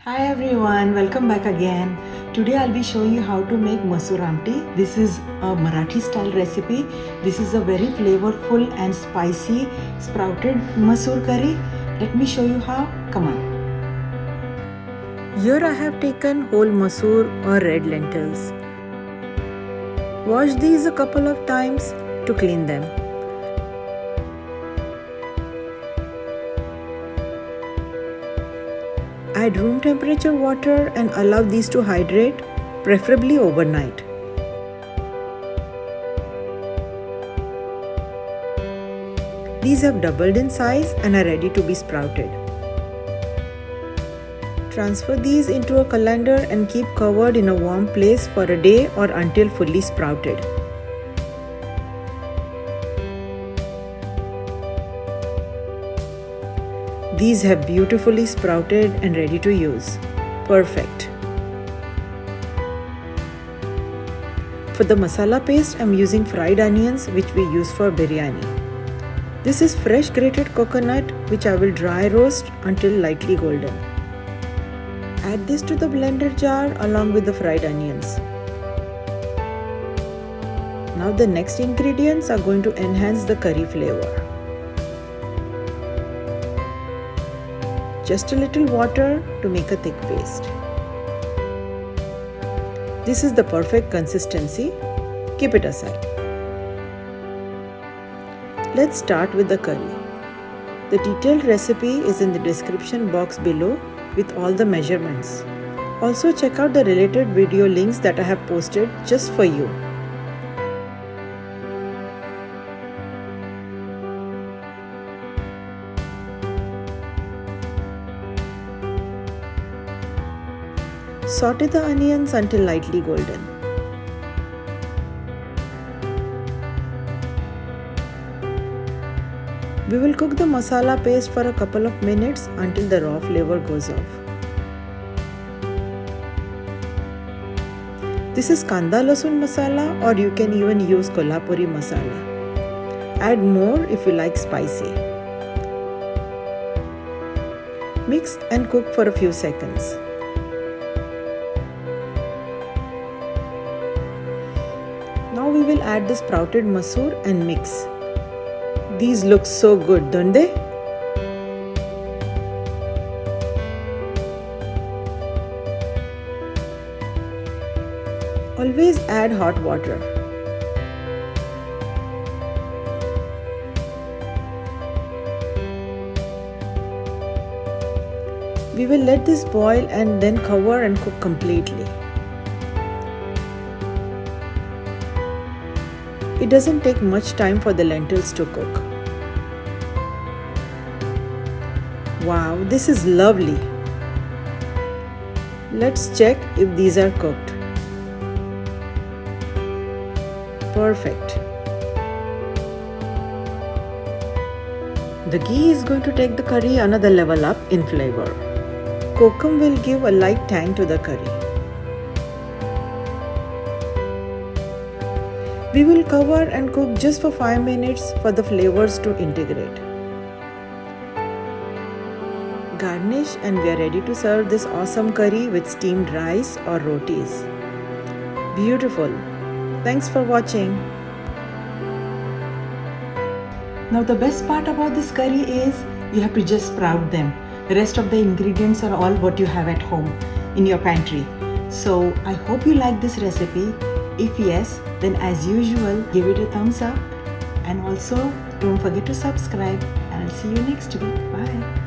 Hi everyone, welcome back again. Today I'll be showing you how to make Masoor Amti. This is a Marathi style recipe. This is a very flavorful and spicy sprouted masoor curry. Let me show you how. Come on. Here I have taken whole masoor or red lentils. Wash these a couple of times to clean them. Add room temperature water and allow these to hydrate, preferably overnight. These have doubled in size and are ready to be sprouted. Transfer these into a colander and keep covered in a warm place for a day or until fully sprouted. These have beautifully sprouted and ready to use. Perfect. For the masala paste, I'm using fried onions which we use for biryani. This is fresh grated coconut which I will dry roast until lightly golden. Add this to the blender jar along with the fried onions. Now the next ingredients are going to enhance the curry flavor. Just a little water to make a thick paste. This is the perfect consistency. Keep it aside. Let's start with the curry. The detailed recipe is in the description box below with all the measurements. Also check out the related video links that I have posted just for you. Saute the onions until lightly golden. We will cook the masala paste for a couple of minutes until the raw flavor goes off. This is kanda lasun masala, or you can even use kolhapuri masala. Add more if you like spicy. Mix and cook for a few seconds. Now we will add the sprouted masoor and mix. These look so good, don't they? Always add hot water. We will let this boil and then cover and cook completely. It doesn't take much time for the lentils to cook. Wow, this is lovely. Let's check if these are cooked. Perfect. The ghee is going to take the curry another level up in flavor. Kokum will give a light tang to the curry. We will cover and cook just for 5 minutes for the flavors to integrate. Garnish and we are ready to serve this awesome curry with steamed rice or rotis. Beautiful. Thanks for watching. Now the best part about this curry is you have to just sprout them. The rest of the ingredients are all what you have at home in your pantry. So I hope you like this recipe. If yes, then as usual, give it a thumbs up and also don't forget to subscribe, and I'll see you next week. Bye.